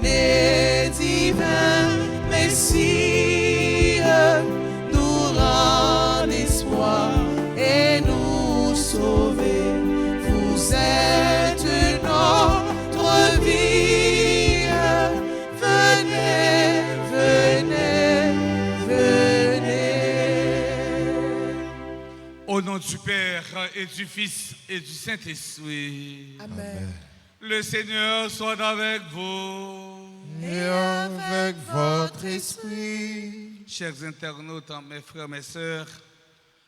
né divin, Messie, nous rend espoir et nous sauver. Vous êtes notre vie, venez, venez, venez. Au nom du Père et du Fils et du Saint-Esprit. Amen. Le Seigneur soit avec vous. Et avec votre esprit. Chers internautes, mes frères, mes sœurs,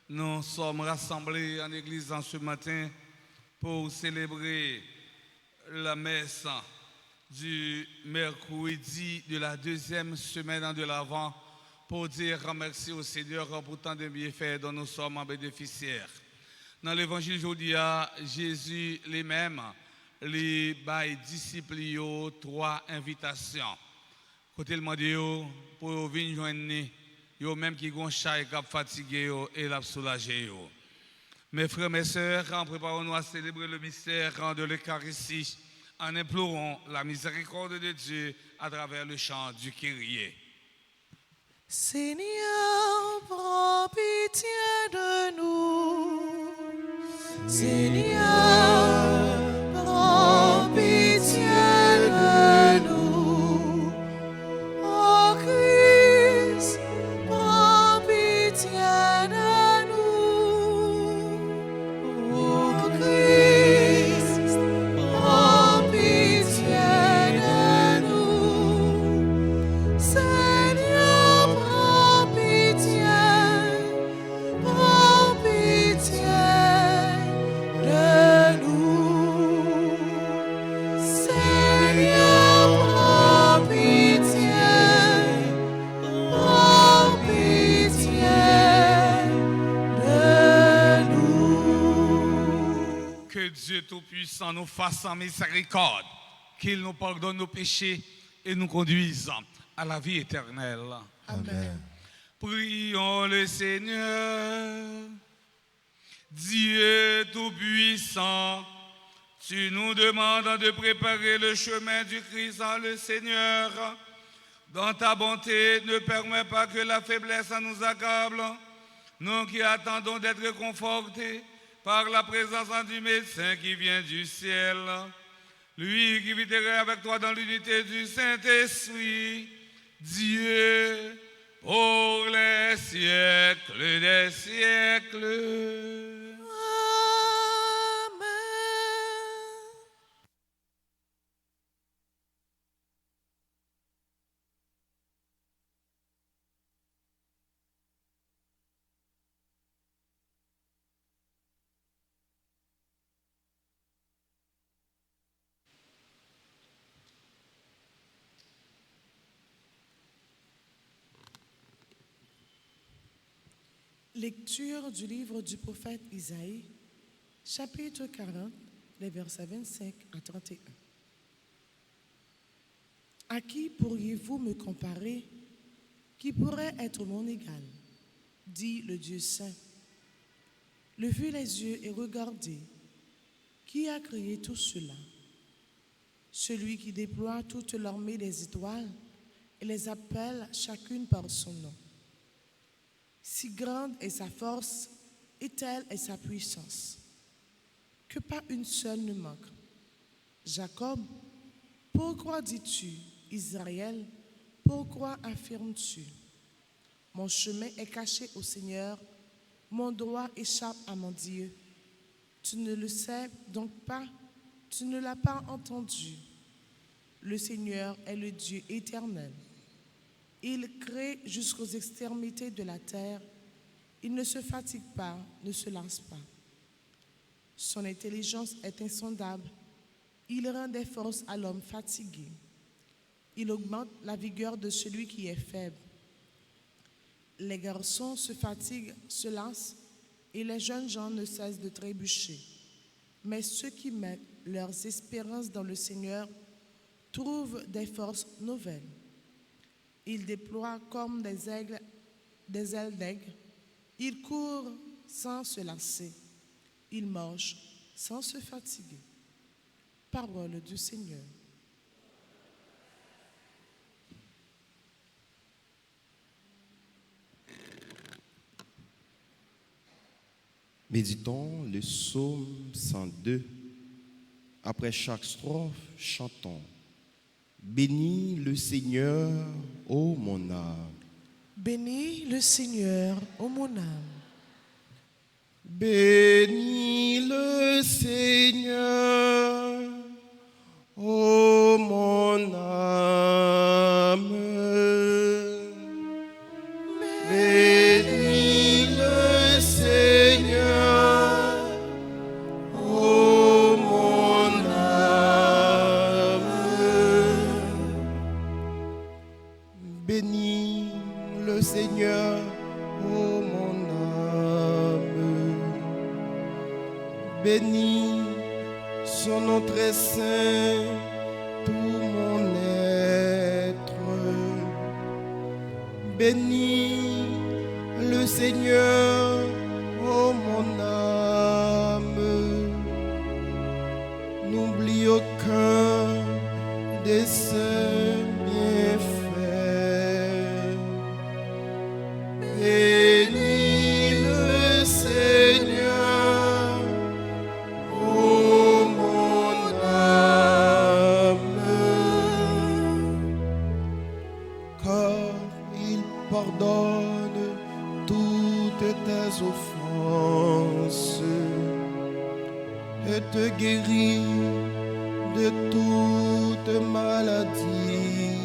nous sommes rassemblés en église en ce matin pour célébrer la messe du mercredi de la deuxième semaine de l'Avent pour dire merci au Seigneur pour tant de bienfaits dont nous sommes bénéficiaires. Dans l'évangile aujourd'hui, Jésus lui-même les bail disciples trois invitations. Côté le monde pour venir joindre yo même qui gon chay cap fatigué et la soulager yo. Mes frères, mes sœurs, en préparons-nous à célébrer le mystère de l'Eucharistie en implorant la miséricorde de Dieu à travers le chant du Kyrie. Seigneur, prends pitié de nous. Seigneur, prends pitié de nous. Oh Christ, prends pitié de nous. Oh Christ, prends pitié de nous. Seigneur, prends pitié de nous. Seigneur, prends pitié de nous. Que Dieu Tout-Puissant nous fasse en miséricorde, qu'il nous pardonne nos péchés et nous conduise à la vie éternelle. Amen. Prions le Seigneur. Dieu Tout-Puissant, tu nous demandes de préparer le chemin du Christ en le Seigneur. Dans ta bonté, ne permets pas que la faiblesse nous accable. Nous qui attendons d'être confortés par la présence du médecin qui vient du ciel. Lui qui vivra avec toi dans l'unité du Saint-Esprit, Dieu, pour les siècles des siècles. Amen. Lecture du livre du prophète Isaïe, chapitre 40, les versets 25 à 31. À qui pourriez-vous me comparer? Qui pourrait être mon égal? Dit le Dieu saint. Levez les yeux et regardez. Qui a créé tout cela? Celui qui déploie toute l'armée des étoiles et les appelle chacune par son nom. Si grande est sa force et telle est sa puissance, que pas une seule ne manque. Jacob, pourquoi dis-tu, Israël, pourquoi affirmes-tu? Mon chemin est caché au Seigneur, mon droit échappe à mon Dieu. Tu ne le sais donc pas, tu ne l'as pas entendu. Le Seigneur est le Dieu éternel. Il crée jusqu'aux extrémités de la terre. Il ne se fatigue pas, ne se lasse pas. Son intelligence est insondable. Il rend des forces à l'homme fatigué. Il augmente la vigueur de celui qui est faible. Les garçons se fatiguent, se lassent, et les jeunes gens ne cessent de trébucher. Mais ceux qui mettent leurs espérances dans le Seigneur trouvent des forces nouvelles. Ils déploient comme des ailes d'aigle. Ils courent sans se lasser. Ils marchent sans se fatiguer. Parole du Seigneur. Méditons le psaume 102. Après chaque strophe, chantons. Bénis le Seigneur, ô mon âme. Bénis le Seigneur, ô mon âme. Bénis le Seigneur, ô mon âme. Bénis le Seigneur, ô mon âme. Bénis le Seigneur, ô mon âme. Bénis son nom très saint, tout mon être. Bénis le Seigneur, ô mon âme. N'oublie aucun de ses bienfaits. Bénis le Seigneur, ô mon âme, car il pardonne toutes tes offenses et te guérit de toute maladie.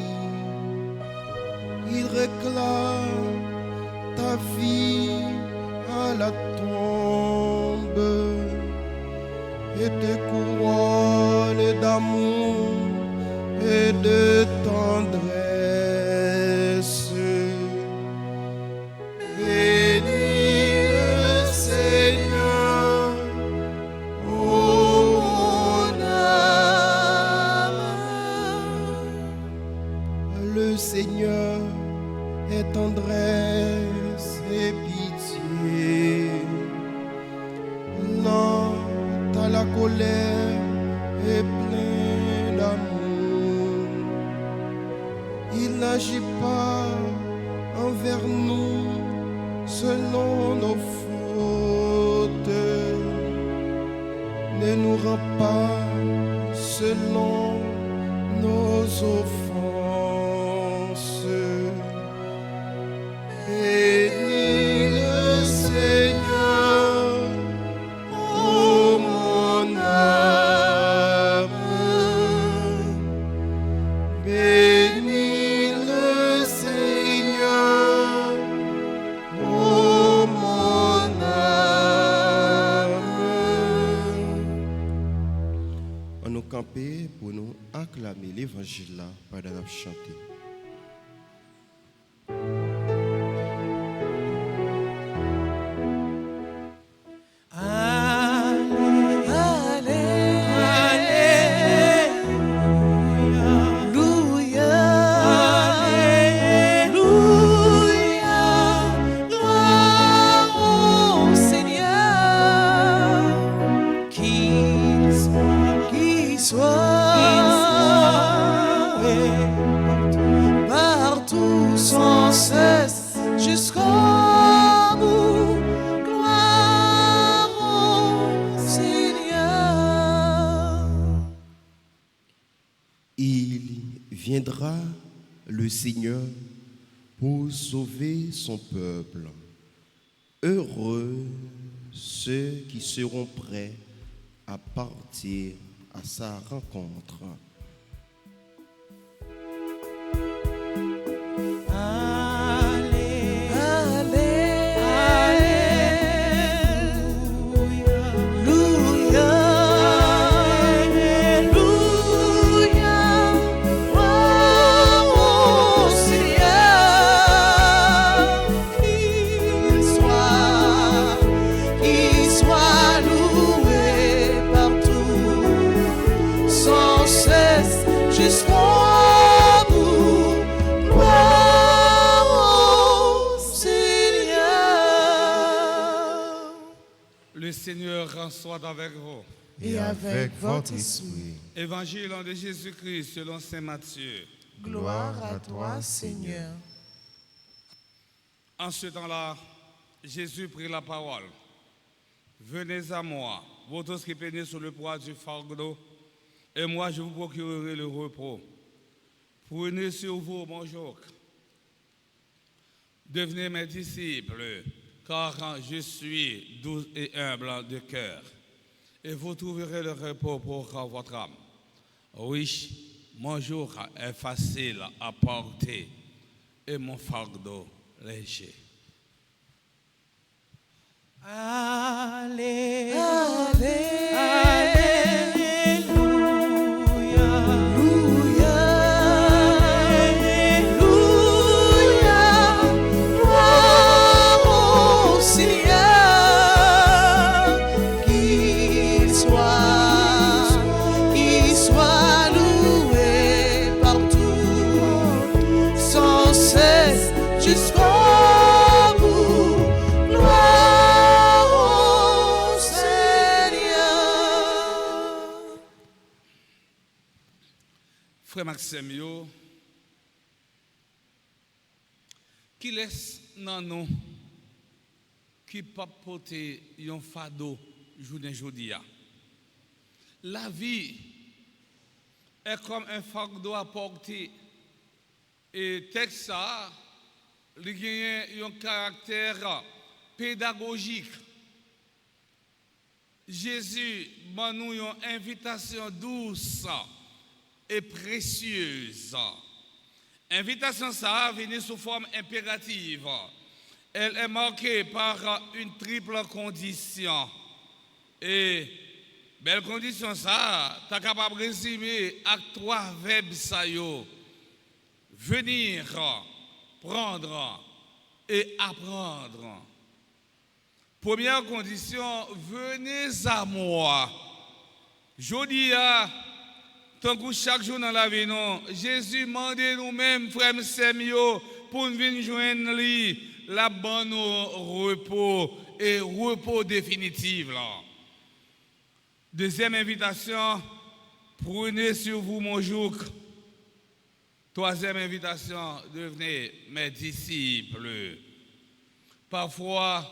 Il réclame ta vie à la tombe et te couronne d'amour et de tendresse. Bénis le Seigneur, ô mon âme. Le Seigneur est tendresse et pitié, lent à la colère et plein d'amour. Il n'agit pas envers nous selon nos fautes, ne nous rend pas selon nos offenses. Bénis le Seigneur, ô mon âme. Bénis le Seigneur, ô mon âme. On nous camper pour nous acclamer l'évangile là pendant la chanter. Partout sans cesse jusqu'au bout, gloire au Seigneur. Il viendra, le Seigneur, pour sauver son peuple. Heureux ceux qui seront prêts à partir à sa rencontre. Le Seigneur soit avec vous. Et avec votre esprit. Évangile de Jésus-Christ selon saint Matthieu. Gloire à toi, Seigneur. En ce temps-là, Jésus prit la parole Venez à moi, vous tous qui peinez sur le poids du fardeau, et moi je vous procurerai le repos. Prenez sur vous mon joug. Devenez mes disciples, car je suis doux et humble de cœur, et vous trouverez le repos pour votre âme. Oui, mon joug est facile à porter, et mon fardeau léger. Alléluia. Frère Maxime, yo, qui laisse dans nous qui pas porter un fardeau journée aujourd'hui. La vie est comme un fardeau à porter. Et texte ça, il a un caractère pédagogique. Jésus m'a nous une invitation douce et précieuse. Invitation ça vient sous forme impérative. Elle est marquée par une triple condition. Et belle condition ça, tu es capable de résumer avec 3 verbes ça yo. Venir, prendre et apprendre. Première condition, venez à moi. Je dis tant que chaque jour dans la vie, non, Jésus demande nous-mêmes, frères et sœurs, pour nous venir joindre lui, la bonne repos et repos définitif. Là. Deuxième invitation, prenez sur vous mon joug. Troisième invitation, devenez mes disciples. Parfois,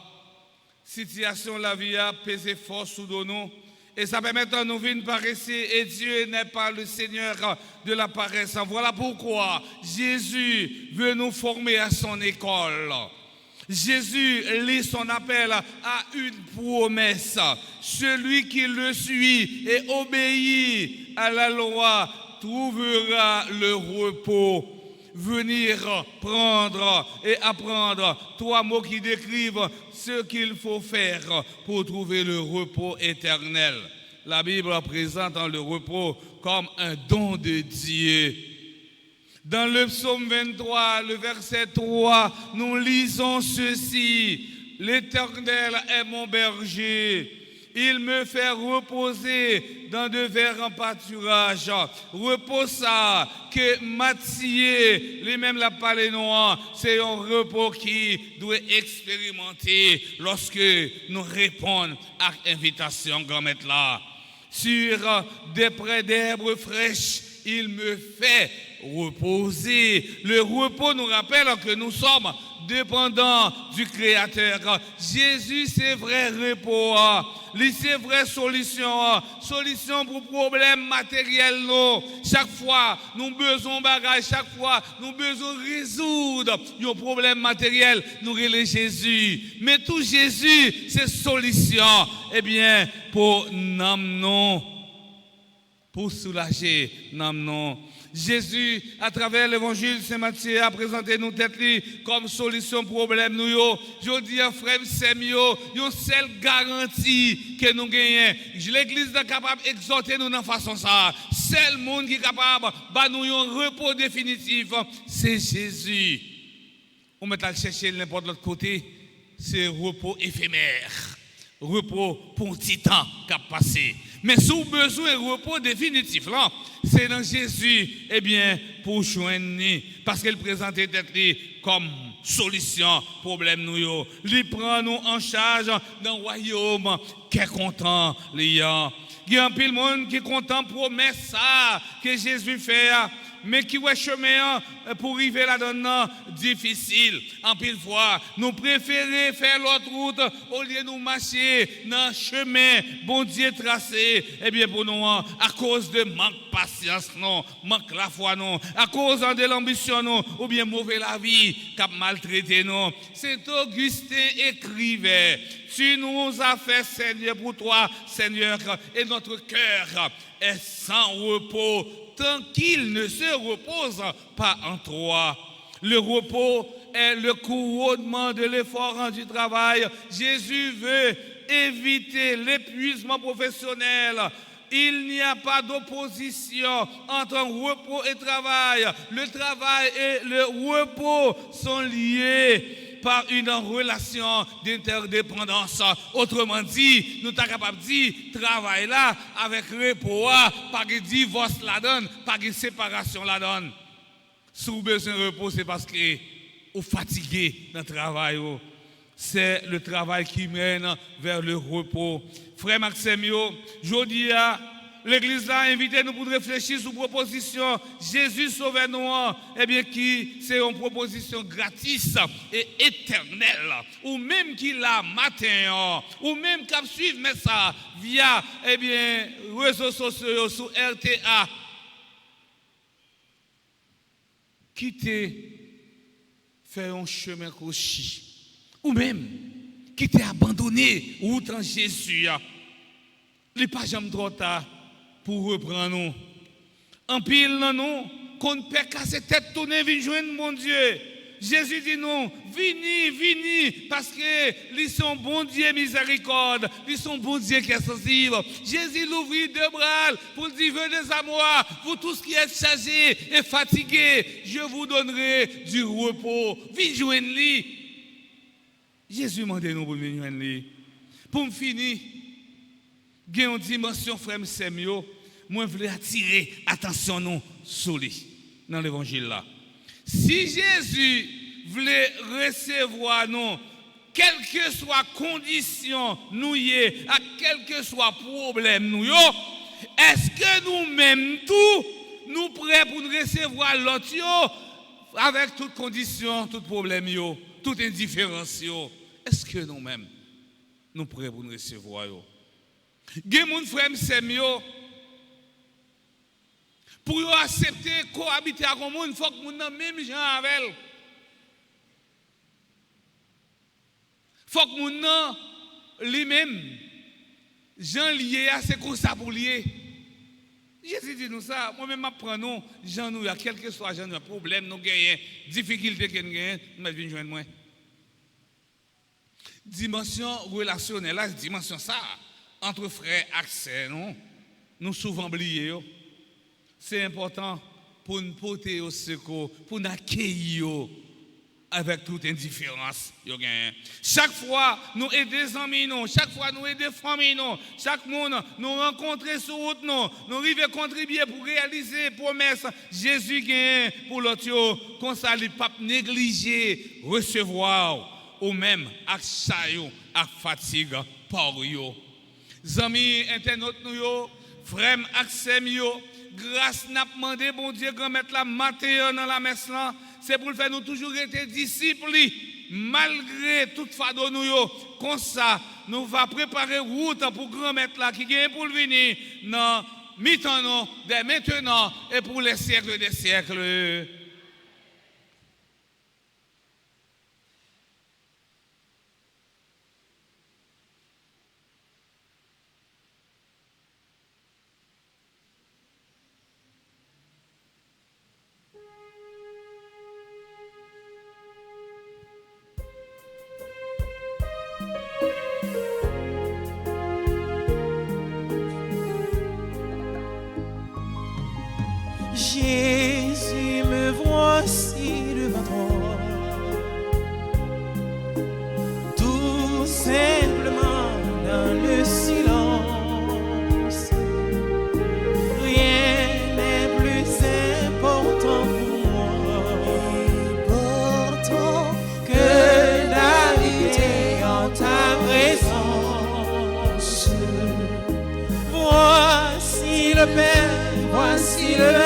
situation la vie a pesé fort sous nous. Et ça permet de nous venir paresser et Dieu n'est pas le Seigneur de la paresse. Voilà pourquoi Jésus veut nous former à son école. Jésus lit son appel à une promesse. Celui qui le suit et obéit à la loi trouvera le repos. Venir, prendre et apprendre. 3 mots qui décrivent ce qu'il faut faire pour trouver le repos éternel. La Bible présente le repos comme un don de Dieu. Dans le psaume 23, le verset 3, nous lisons ceci. L'Éternel est mon berger. Il me fait reposer dans de verts pâturages. Repos ça, que Matthieu, lui-même la palais noire, c'est un repos qui doit expérimenter lorsque nous répondons à l'invitation grand-maître là. Sur des prés d'herbes fraîches, il me fait reposer. Le repos nous rappelle que nous sommes dépendants du Créateur. Jésus, c'est vrai repos. C'est vraie solution. Solution pour problèmes matériels. Chaque fois, nous besoin de bagages. Chaque fois, nous besoin de résoudre nos problèmes matériels. Nous relèvons Jésus. Mais tout Jésus, c'est solution. Eh bien, pour nous, pour soulager nous. Jésus, à travers l'évangile Saint Matthieu, a présenté nos têtes comme solution problème nous. Je dis à frère, c'est mieux, une seule garantie que nous gagnons. L'église est capable d'exhorter nous dans façon ça. Seul monde qui est capable de nous un repos définitif, c'est Jésus. On met à chercher n'importe l'autre côté, c'est repos éphémère. Repos pour un petit temps qui a passé. Mais si vous avez besoin de repos définitif, là, c'est dans Jésus, eh bien, pour joindre, parce qu'il présente tête comme solution, problème nous. Il prend nous en charge dans le royaume qui est content. Il y a un pile monde qui est content promesse ça que Jésus fait. mais qui ouais chemin pour arriver là-dedans difficile. En pile fois, nous préférons faire l'autre route au lieu de nous marcher dans le chemin bon Dieu tracé. Eh bien pour nous, à cause de manque de patience, non, manque la foi, non, à cause de l'ambition, non, ou bien mauvais la vie, qui a maltraité, non. Saint Augustin écrivait: tu nous as fait, Seigneur, pour toi, Seigneur, et notre cœur est sans repos tant qu'il ne se repose pas en toi. Le repos est le couronnement de l'effort du travail. Jésus veut éviter l'épuisement professionnel. Il n'y a pas d'opposition entre repos et travail. Le travail et le repos sont liés par une relation d'interdépendance. Autrement dit, nous sommes capables de dire travail là avec repos, pas de divorce la donne, pas de séparation la donne. Si vous avez besoin de repos, c'est parce que vous êtes fatigué dans le travail. C'est le travail qui mène vers le repos. Frère Maxime, je dis à l'Église a invité nous pour réfléchir sur proposition Jésus Sauveur-nous, eh bien qui c'est une proposition gratis et éternelle, ou même qui l'a matin, ou même qui suivre mais ça via eh bien réseaux sociaux sur RTA. Quitter faire un chemin crochi, ou même quitter abandonné route en Jésus. Il n'est pas jamais trop tard pour reprendre nous. En pile, nous, qu'on ne peut casser tête tourner, venir joindre mon Dieu. Jésus dit non, vini, parce que ils sont bon Dieu miséricorde, ils sont bon Dieu qui est sensible. Jésus l'ouvrit deux bras pour dire venez à moi, vous tous qui êtes chargés et fatigués, je vous donnerai du repos. Venez joindre lui. Jésus m'a demandé nous pour venir joindre lui. Pour me finir, il y a une dimension, frère Semio, moi je veux attirer attention nous sur lui dans l'évangile là. Si Jésus voulait recevoir nous, quelle que soit condition nous y est, à quel que soit problème nous y est-ce que nous-mêmes tout nous prêts pour nous recevoir l'autre avec toutes conditions, tout problème yo, toute indifférence yo? Est-ce que nous-mêmes nous prêts pour nous recevoir yo? Gen moun frère Semio pour accepter cohabiter avec un monde, il faut que moun nan même gens avec. Faut que moun nan lui-même gens liés à c'est comme ça pour lier. Jésus dit nous ça, moi-même m'apprends nous, gens nous, quel que soit gens nous problème nous gagnons, difficulté que nous gagnons, nous venons joindre moi. Dimension relationnelle, là, dimension ça entre frères accès nous souvent oubliés. C'est important pour nous porter au secours, pour nous accueillir avec toute indifférence. Chaque fois, nous aidons des amis, chaque fois, nous aidons des familles, chaque monde, nous rencontrons sur route, nous arrivons contribuer pour réaliser les promesses. Jésus gagne pour l'autre, qu'on ne peut pas négliger, recevoir, ou même avec chaillot, avec fatigue, par yo. Amis internautes, frères, accès, grâce n'a demandé bon Dieu grand mettre la matin dans la messe là, c'est pour le faire nous toujours être disciples malgré toute fado nous yo. Comme ça nous va préparer route pour grand mettre là qui gagne pour venir dans mi-temps dès maintenant et pour les siècles des siècles. Jésus, me voici devant toi, tout simplement dans le silence. Rien n'est plus important pour moi que d'habiter en ta présence. Voici le Père, voici le Père.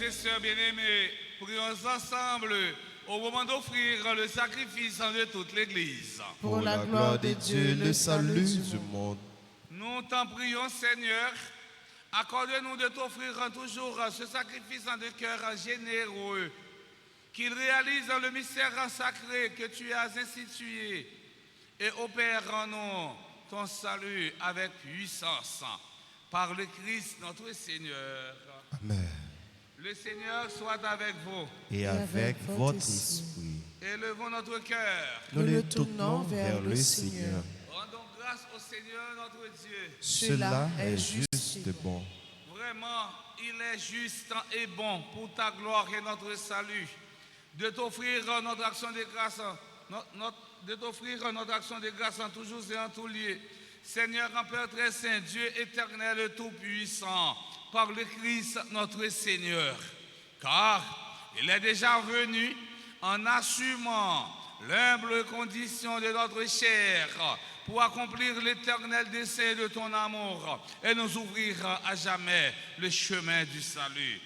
et sœurs bien-aimés, prions ensemble au moment d'offrir le sacrifice de toute l'Église. Pour la gloire de Dieu, le salut du monde. Nous t'en prions, Seigneur, accorde-nous de t'offrir toujours ce sacrifice de cœur généreux, qu'il réalise le mystère sacré que tu as institué et opère en nous ton salut avec puissance. Par le Christ notre Seigneur. Amen. Le Seigneur soit avec vous. Et avec votre esprit. Élevons notre cœur. Nous le tournons vers le Seigneur. Rendons grâce au Seigneur notre Dieu. Cela est juste et bon. Vraiment, il est juste et bon pour ta gloire et notre salut de t'offrir notre action de grâce, en tout jour et en tout lieu. Seigneur, en Père très saint, Dieu éternel tout-puissant, par le Christ notre Seigneur. Car il est déjà venu en assumant l'humble condition de notre chair pour accomplir l'éternel dessein de ton amour et nous ouvrir à jamais le chemin du salut.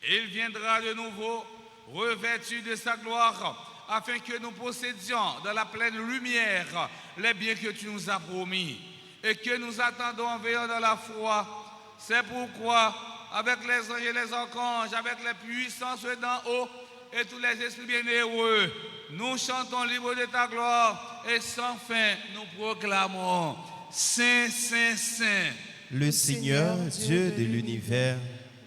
Il viendra de nouveau revêtu de sa gloire afin que nous possédions dans la pleine lumière les biens que tu nous as promis et que nous attendons en veillant dans la foi. C'est pourquoi, avec les anges et les archanges, avec les puissances d'en haut et tous les esprits bienheureux, nous chantons libres de ta gloire et sans fin nous proclamons Saint, Saint, Saint. Le Seigneur, Dieu de l'univers,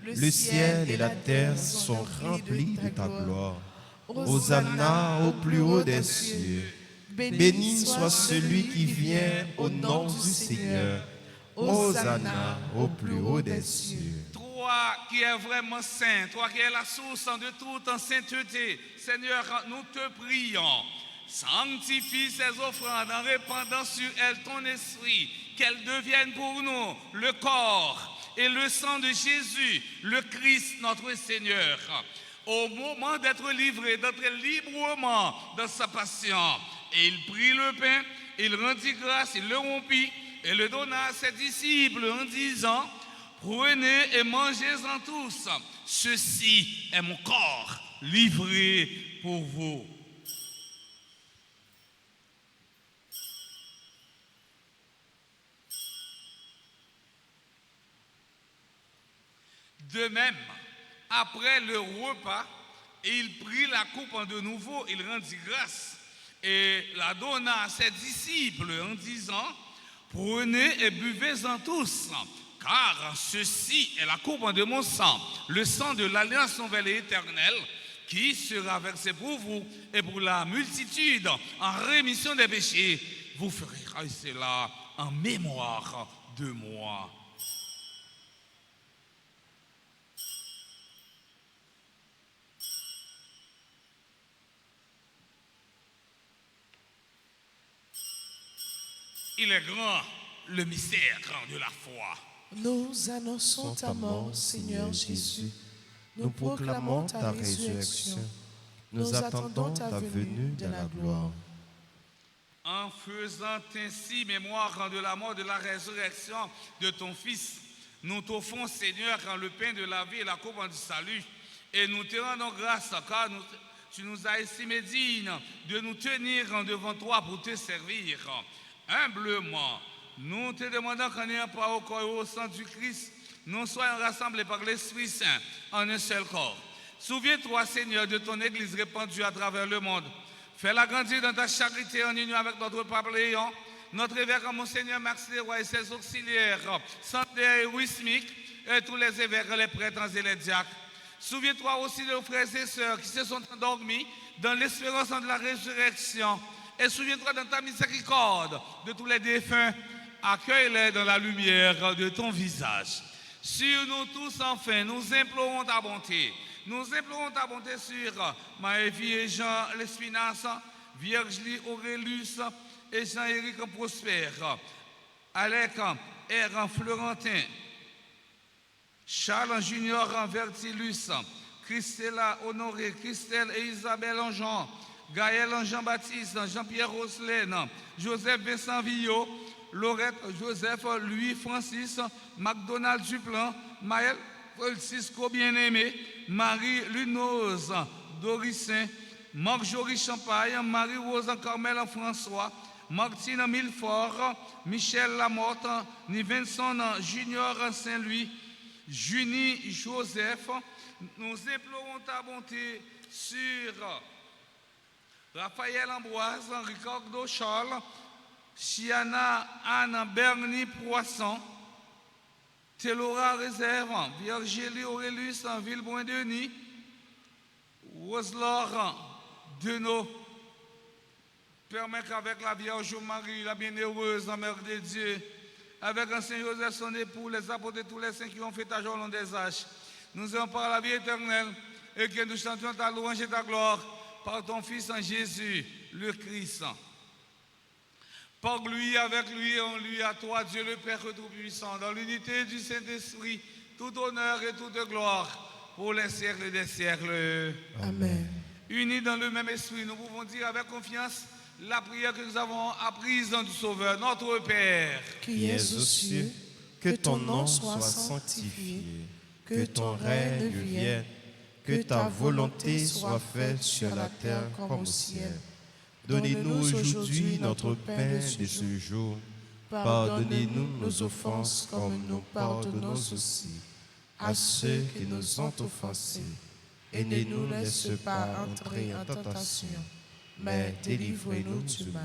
le ciel et la terre sont remplis de ta gloire. Hosanna au plus haut des cieux. Béni soit celui qui vient au nom du Seigneur. Hosanna au plus haut des cieux. Toi qui es vraiment saint, toi qui es la source de toute sainteté, Seigneur, nous te prions. Sanctifie ces offrandes en répandant sur elles ton esprit, qu'elles deviennent pour nous le corps et le sang de Jésus, le Christ notre Seigneur. Au moment d'être livré, d'être librement dans sa passion, et il prit le pain, il rendit grâce, il le rompit et le donna à ses disciples en disant: prenez et mangez-en tous, ceci est mon corps livré pour vous. De même, après le repas, il prit la coupe de nouveau, il rendit grâce et la donna à ses disciples en disant: prenez et buvez-en tous, car ceci est la coupe de mon sang, le sang de l'alliance nouvelle et éternelle, qui sera versé pour vous et pour la multitude en rémission des péchés. Vous ferez cela en mémoire de moi. Il est grand le mystère de la foi. Nous annonçons ta mort, Seigneur Jésus. Nous proclamons ta résurrection. Nous attendons ta venue de la gloire. En faisant ainsi mémoire de la mort, de la résurrection de ton Fils, nous t'offrons, Seigneur, le pain de la vie et la coupe du salut. Et nous te rendons grâce car tu nous as estimé dignes de nous tenir devant toi pour te servir. Humblement, nous te demandons qu'en ayant pas au corps et au sang du Christ, nous soyons rassemblés par l'Esprit Saint en un seul corps. Souviens-toi, Seigneur, de ton Église répandue à travers le monde. Fais-la grandir dans ta charité en union avec notre pape Léon, notre évêque Monseigneur Max Leroy et ses auxiliaires, Saint-Pierre et Wismic, et tous les évêques, les prêtres et les diacres. Souviens-toi aussi de nos frères et sœurs qui se sont endormis dans l'espérance de la résurrection. Et souviens-toi dans ta miséricorde de tous les défunts, accueille-les dans la lumière de ton visage. Sur nous tous, enfin, nous implorons ta bonté. Nous implorons ta bonté sur Maëvi et Jean Lespinasse, Vierge Aurélus et Jean-Éric Prosper, Alec R. Florentin, Charles Junior Vertilus, Christella Honoré, Christelle et Isabelle Anjean, Gaël Jean-Baptiste, Jean-Pierre Roslaine, Joseph Vincent Villot, Laurette Joseph Louis Francis, McDonald Duplan, Maël Francisco Bien-Aimé, Marie Lunoz Dorissin, Marc-Jory Champagne, Marie-Rose Carmel François, Martine Milfort, Michel Lamotte, Nivenson Junior Saint-Louis, Junie Joseph. Nous implorons ta bonté sur Raphaël Ambroise, Ricardo Charles, Chiana Anne Bernie Poisson, Télora Réserve, Virgilie Aurélus, Villeboin-Denis, Roselore Denot. Permet qu'avec la Vierge Marie, la bienheureuse, la Mère de Dieu, avec un Saint Joseph, son époux, les apôtres et tous les saints qui ont fait ta joie au long des âges, nous ayons par la vie éternelle et que nous chantions ta louange et ta gloire par ton Fils en Jésus, le Christ. Par lui, avec lui et en lui, à toi, Dieu le Père Tout-Puissant, dans l'unité du Saint-Esprit, tout honneur et toute gloire pour les siècles des siècles. Amen. Unis dans le même esprit, nous pouvons dire avec confiance la prière que nous avons apprise dans du Sauveur, notre Père. Qui es aux cieux, que ton nom soit sanctifié, que ton règne vienne, que ta volonté soit faite sur la terre comme au ciel. Donnez-nous aujourd'hui notre pain de ce jour. Pardonnez-nous nos offenses comme nous pardonnons aussi à ceux qui nous ont offensés. Et ne nous laisse pas entrer en tentation, mais délivrez-nous du mal.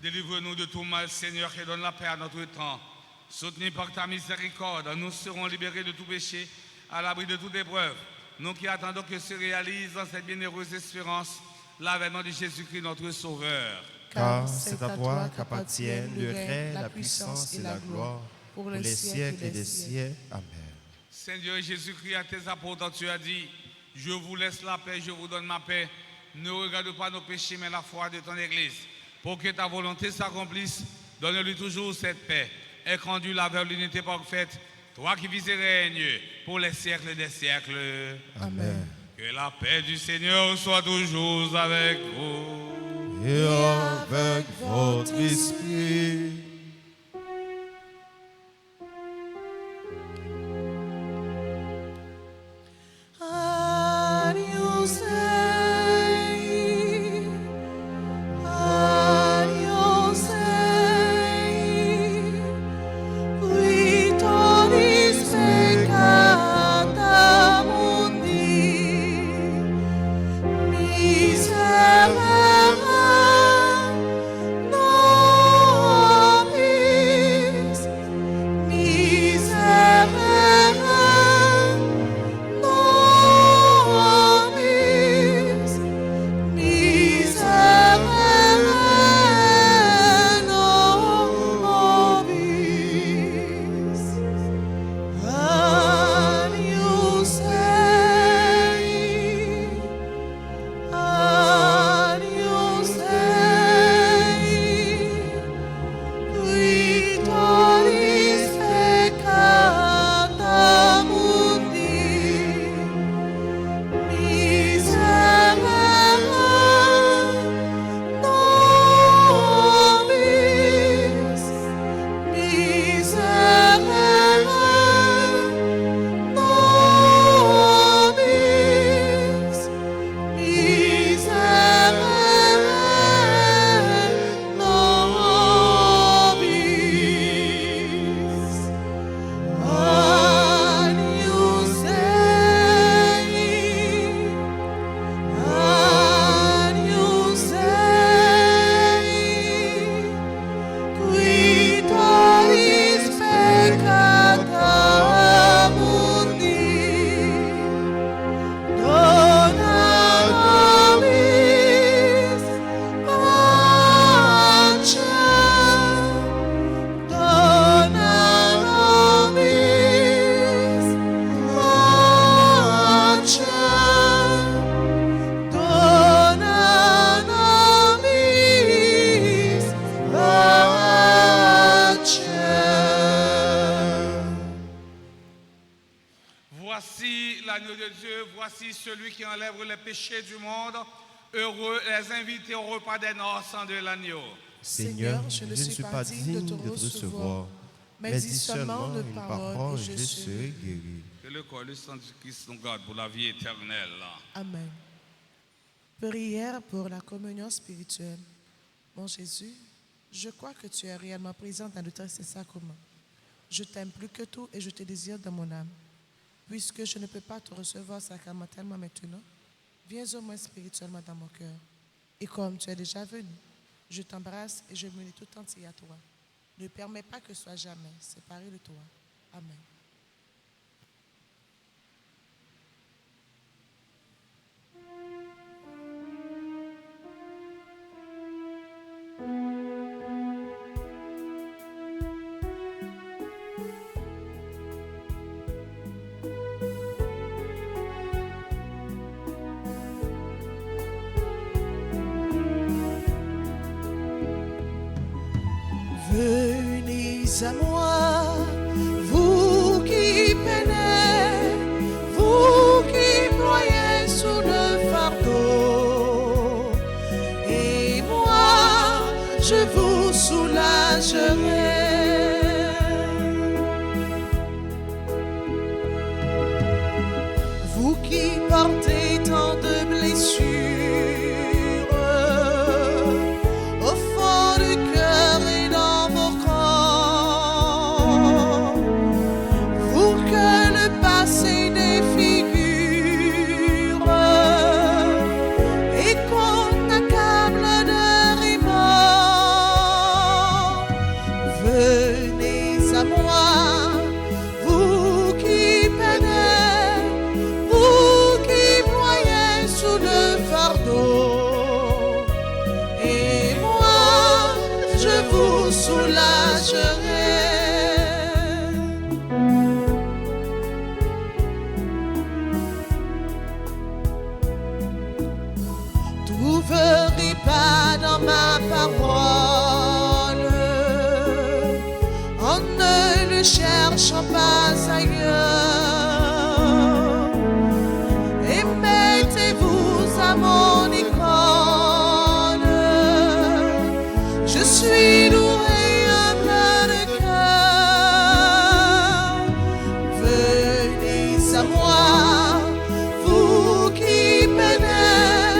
Délivre-nous de tout mal, Seigneur, et donne la paix à notre temps. Soutenus par ta miséricorde, nous serons libérés de tout péché, à l'abri de toute épreuve. Nous qui attendons que se réalise dans cette bienheureuse espérance l'avènement de Jésus-Christ, notre Sauveur. Car c'est à toi qu'appartiennent le règne, la puissance et la gloire pour les siècles et des siècles. Amen. Seigneur Jésus-Christ, à tes apôtres, tu as dit, je vous laisse la paix, je vous donne ma paix. Ne regarde pas nos péchés, mais la foi de ton Église. Pour que ta volonté s'accomplisse, donne-lui toujours cette paix et conduis-la vers l'unité parfaite, toi qui vis et règnes pour les siècles des siècles. Amen. Que la paix du Seigneur soit toujours avec vous. Et avec votre esprit. Voici celui qui enlève les péchés du monde. Heureux les invités au repas des noces de l'agneau. Seigneur, je ne suis pas digne de te recevoir, mais dis seulement une parole et je serai guéri. Que le corps et le sang du Christ nous garde pour la vie éternelle. Amen. Prière pour la communion spirituelle. Mon Jésus, je crois que tu es réellement présent dans le temps de ces sacrements. Je t'aime plus que tout et je te désire dans mon âme. Puisque je ne peux pas te recevoir sacramentellement maintenant, viens au moins spirituellement dans mon cœur. Et comme tu es déjà venu, je t'embrasse et je me lie tout entier à toi. Ne permets pas que je sois jamais séparé de toi. Amen. Venez à moi, vous qui peinez, vous qui ployez sous le fardeau, et moi je vous soulagerai. Vous qui portez tant de blessures, au fond du cœur et dans vos corps, vous que le passé défigure et qu'on accable de remords, venez à moi, vous qui peinez, vous qui ployez sous le fardeau, et moi je vous soulagerai. Trouverez pas dans ma parole, en ne le cherchant pas ailleurs, et mettez-vous à mon icône. Je suis lourd et humble de cœur. Venez à moi, vous qui peinez,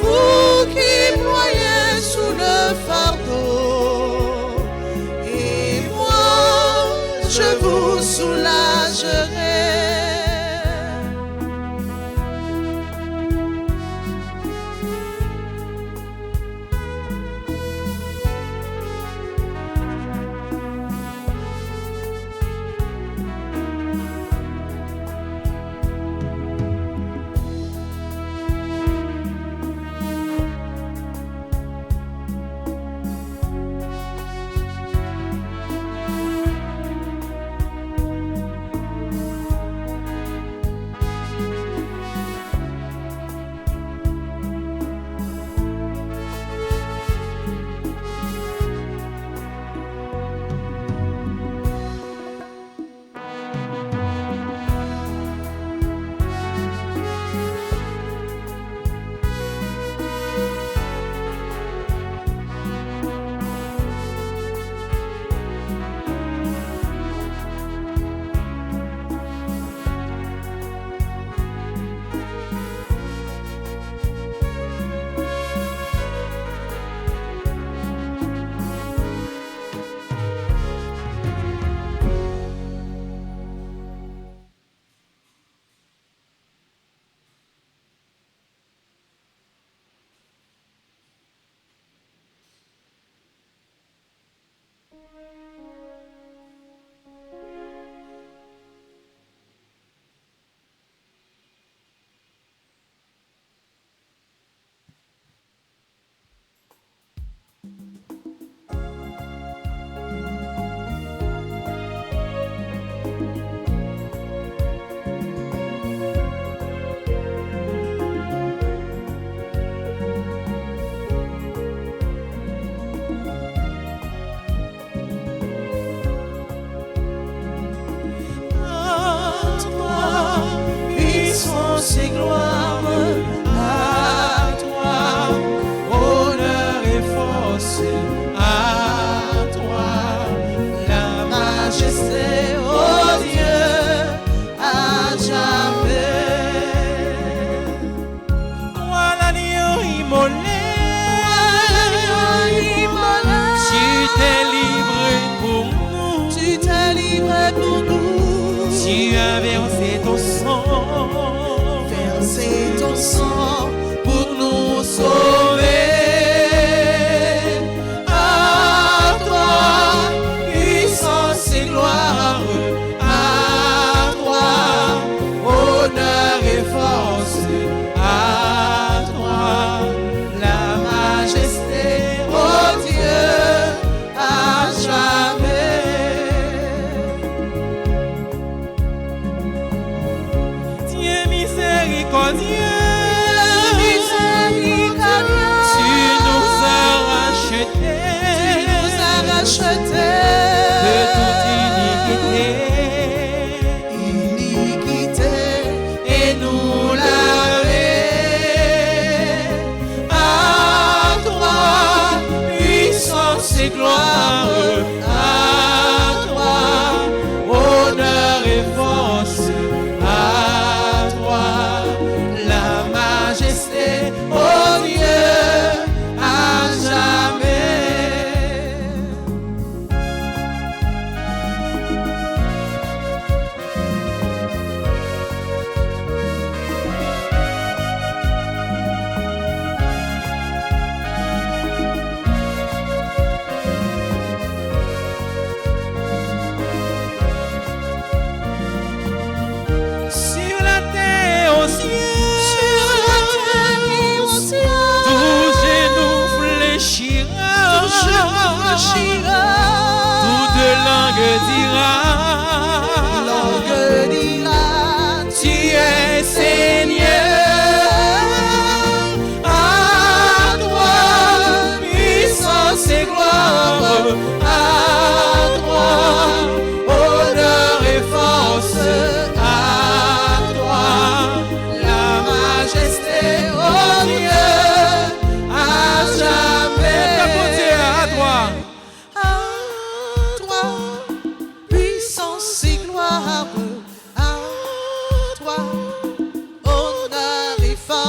vous qui ployez sous le fardeau, et moi je vous soulage.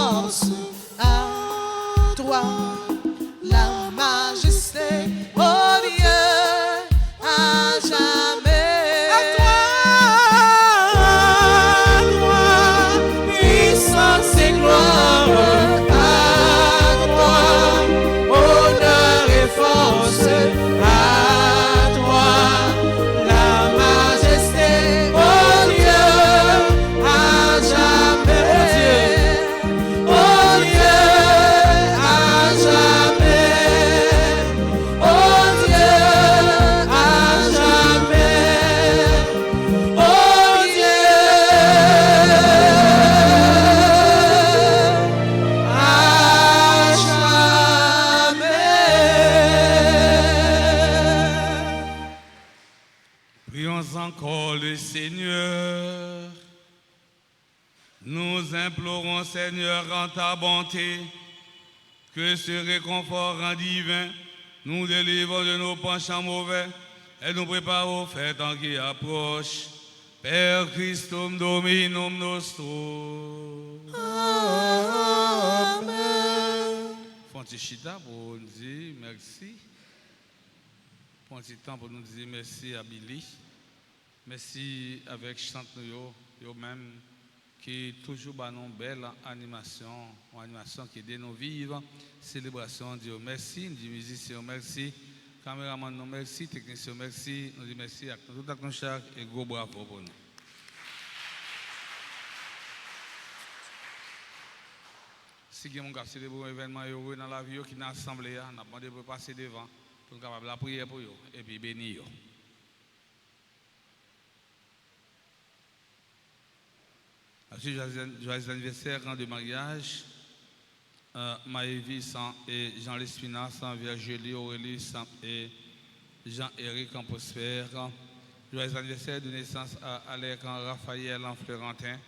force, à toi la majesté, oh Dieu, à jamais. À toi, puissance et gloire, à toi, honneur et force, à toi la majesté, oh Dieu, à jamais. Oh Dieu, à jamais. Oh Dieu, à jamais. Oh Dieu, à jamais. Prions encore le Seigneur. Nous implorons, Seigneur, en ta bonté, que ce réconfort en divin nous délivre de nos penchants mauvais et nous prépare aux fêtes en qui approchent. Père Christum Dominum Nostrum. Amen. Fontichita pour nous dire merci. Prends un petit temps pour nous dire merci à Billy. Merci avec chante nous yo même qui toujours bat une belle animation, une animation qui aide nous vivre, célébration Dieu merci, nous disons musiciens merci, caméraman nous merci, technicien merci, nous disons merci à tout à chaque et gros bravo pour nous. Si vous avez célébré un événement heureux dans la vie qui n'a assemblé, nous avons demandé pour passer devant, pour nous capable la prière pour eux et puis bénir. Joyeux anniversaire de mariage, Maëvis et Jean Lespinas, Virgilie Aurélie et Jean-Éric en Prospère. Joyeux anniversaire de naissance à Alec en Raphaël en Florentin,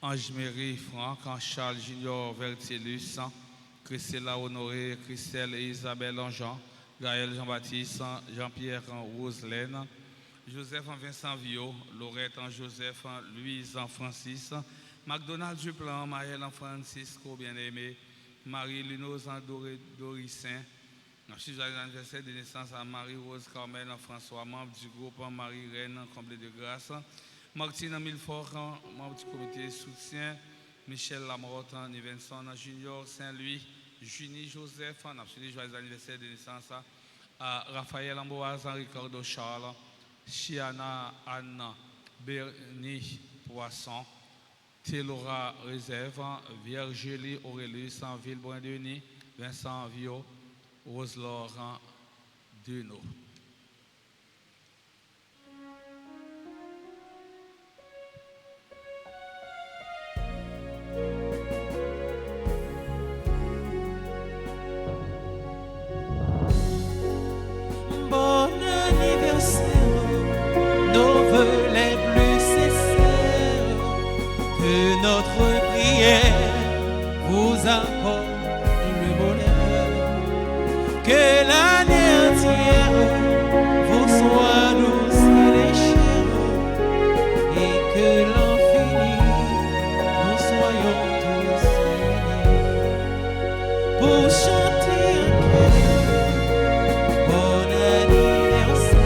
Ange-Mérie Franck, Charles Junior Vertellus, Christella Honoré, Christelle et Isabelle en Jean, Gaël Jean-Baptiste, Jean-Pierre en Roselaine, Joseph en Vincent Vio, Laurette en Joseph, Louise en Francis, McDonald Duplan, Maël en Francisco bien-aimé, Marie-Lunoz en Doricin. Ensuite, j'ai l'anniversaire de naissance à Marie-Rose Carmel en François, membre du groupe Marie-Reine en Comblé de Grâce, Martine en Milfort, membre du comité de soutien, Michel Lamotte en Evenson en Junior, Saint-Louis, Junie Joseph, ensuite, joyeux anniversaire de naissance à Raphaël Amboise, Ricardo Charles, Chiana Anna Bernie Poisson, Télora Réserve, Virgilie Aurélius, Villebrin-Denis, Vincent Vio, Rose-Laurent Duno. Bon anniversaire, nos vœux les plus sincères, que notre prière vous apporte le bonheur, que l'année entière vous soit douce et légère, et que l'an fini, nous soyons tous unis pour chanter un cœur. Bon anniversaire.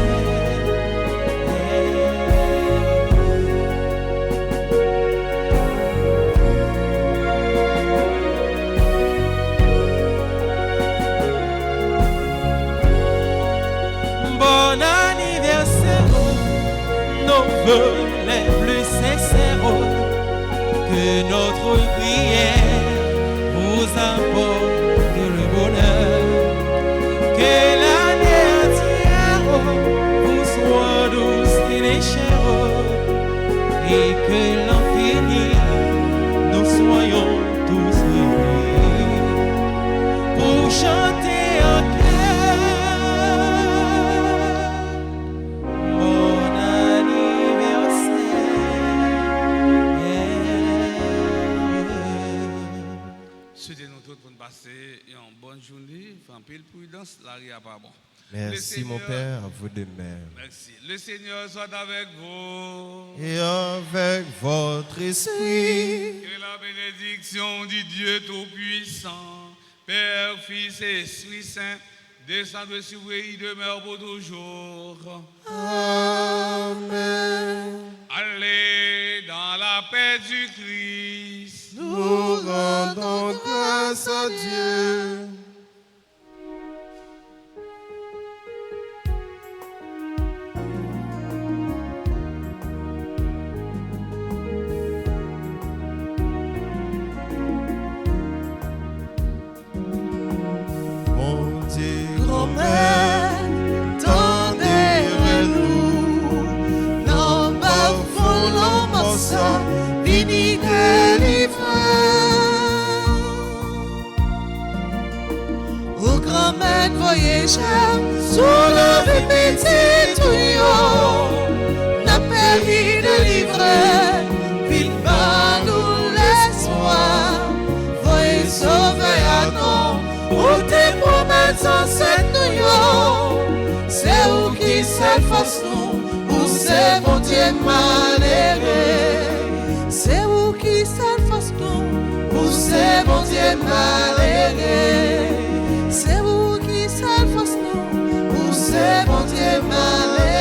Bon anniversaire, nos vœux les plus sincères, que notre prière vous apporte le bonheur, que l'année entière vous soit douce et légère, et que l'infini nous soyons tous réunis pour chanter en cœur. Bon anniversaire. Souhaitez-nous tous pour nous passer une bonne journée, en pile prudence, l'arrière pas bon. Merci mon Père, à vous de même. Merci. Le Seigneur soit avec vous. Et avec votre esprit. Que la bénédiction du Dieu Tout-Puissant, Père, Fils et Esprit Saint, descende sur vous et demeure pour toujours. Amen. Allez dans la paix du Christ. Nous rendons grâce à Dieu. Voyageur sous le petit tuyau, n'a péri de livrer, vite par nous l'espoir. Voyez sauver à nous, où tes promesses en cette nuit, c'est où qui s'efface nous, où c'est mon Dieu malheureux. C'est où qui s'efface nous, où c'est mon Dieu malheureux. C'est où qui s'efface nous, où c'est mon Dieu malheureux.